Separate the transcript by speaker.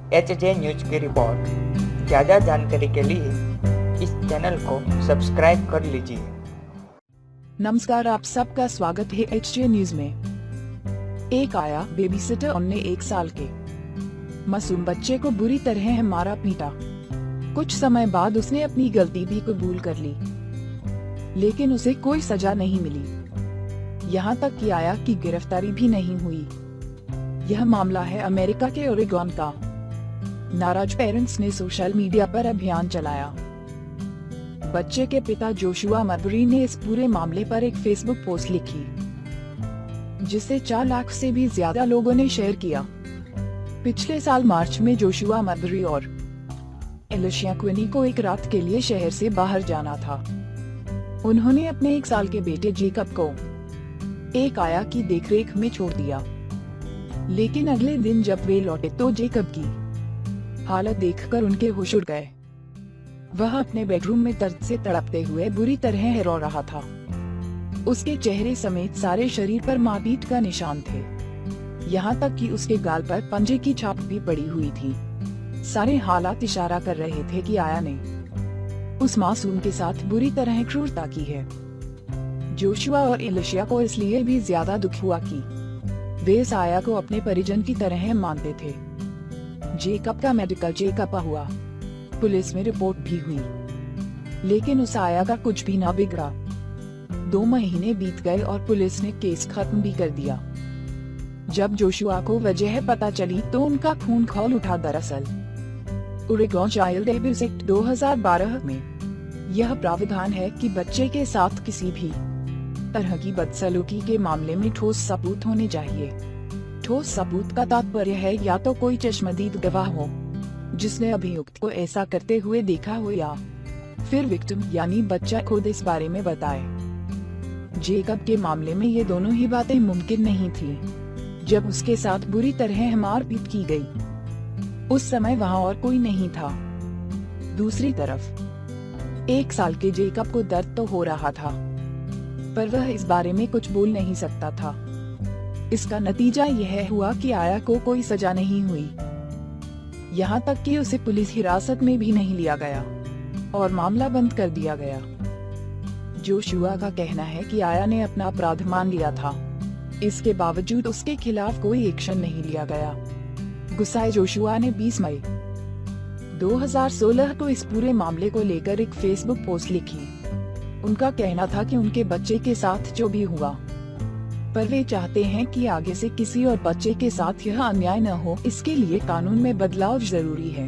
Speaker 1: HJ news की report. ज़्यादा जानकारी के लिए इस चैनल को सब्सक्राइब कर लीजिए।
Speaker 2: नमस्कार, आप सबका स्वागत है HJ न्यूज में। एक आया बेबीसिटर ने 1 साल के मासूम बच्चे को बुरी तरह मारा पीटा। कुछ समय बाद उसने अपनी गलती भी कबूल कर ली, लेकिन उसे कोई सजा नहीं मिली। यहाँ तक कि आया की गिरफ्तारी भी नहीं हुई। यह मामला है अमेरिका के ओरेगॉन का। नाराज पेरेंट्स ने सोशल मीडिया पर अभियान चलाया। बच्चे के पिता जोशुआ मरबरी ने इस पूरे मामले पर एक फेसबुक पोस्ट लिखी, जिसे 4 लाख से भी ज्यादा लोगों ने शेयर किया। पिछले साल मार्च में जोशुआ मरबरी और एलिशिया क्विनी को एक रात के लिए शहर से बाहर जाना था। उन्होंने अपने 1 साल के बेटे जेकब को एक आया की देखरेख में छोड़ दिया, लेकिन अगले दिन जब वे लौटे तो जेकब की हालत देखकर उनके होश उड़ गए। वह अपने बेडरूम में दर्द से तड़पते हुए बुरी तरह रो रहा था। उसके चेहरे समेत सारे शरीर पर मारपीट का निशान थे। यहाँ तक कि उसके गाल पर पंजे की छाप भी पड़ी हुई थी। सारे हालात इशारा कर रहे थे कि आया ने उस मासूम के साथ बुरी तरह क्रूरता की है। जोशुआ और एलिशिया को इसलिए भी ज्यादा दुख हुआ कि वे इस आया को अपने परिजन की तरह मानते थे। जेकब का मेडिकल चेकअप हुआ, पुलिस में रिपोर्ट भी हुई, लेकिन उस आया का कुछ भी न बिगड़ा। 2 महीने बीत गए और पुलिस ने केस खत्म भी कर दिया। जब जोशुआ को वजह पता चली तो उनका खून खौल उठा। दरअसल ओरेगॉन चाइल्ड एब्यूज एक्ट 2012 में यह प्रावधान है कि बच्चे के साथ किसी भी तरह की बदसलूकी के मामले में ठोस सबूत होने चाहिए। ठोस सबूत का तात्पर्य है या तो कोई चश्मदीद गवाह हो जिसने अभियुक्त को ऐसा करते हुए देखा हो, या फिर विक्टिम यानी बच्चा खुद इस बारे में बताए। जेकब के मामले में ये दोनों ही बातें मुमकिन नहीं थी। जब उसके साथ बुरी तरह मारपीट की गई, उस समय वहाँ और कोई नहीं था। दूसरी तरफ 1 साल के जेकब को दर्द तो हो रहा था, पर वह इस बारे में कुछ बोल नहीं सकता था। इसका नतीजा यह हुआ कि आया को कोई सजा नहीं हुई। यहाँ तक कि उसे पुलिस हिरासत में भी नहीं लिया गया और मामला बंद कर दिया गया। जोशुआ का कहना है कि आया ने अपना अपराध मान लिया था, इसके बावजूद उसके खिलाफ कोई एक्शन नहीं लिया गया। गुस्साए जोशुआ ने 20 मई 2016 को इस पूरे मामले को लेकर एक फेसबुक पोस्ट लिखी। उनका कहना था कि उनके बच्चे के साथ जो भी हुआ, पर वे चाहते हैं कि आगे से किसी और बच्चे के साथ यह अन्याय न हो। इसके लिए कानून में बदलाव जरूरी है।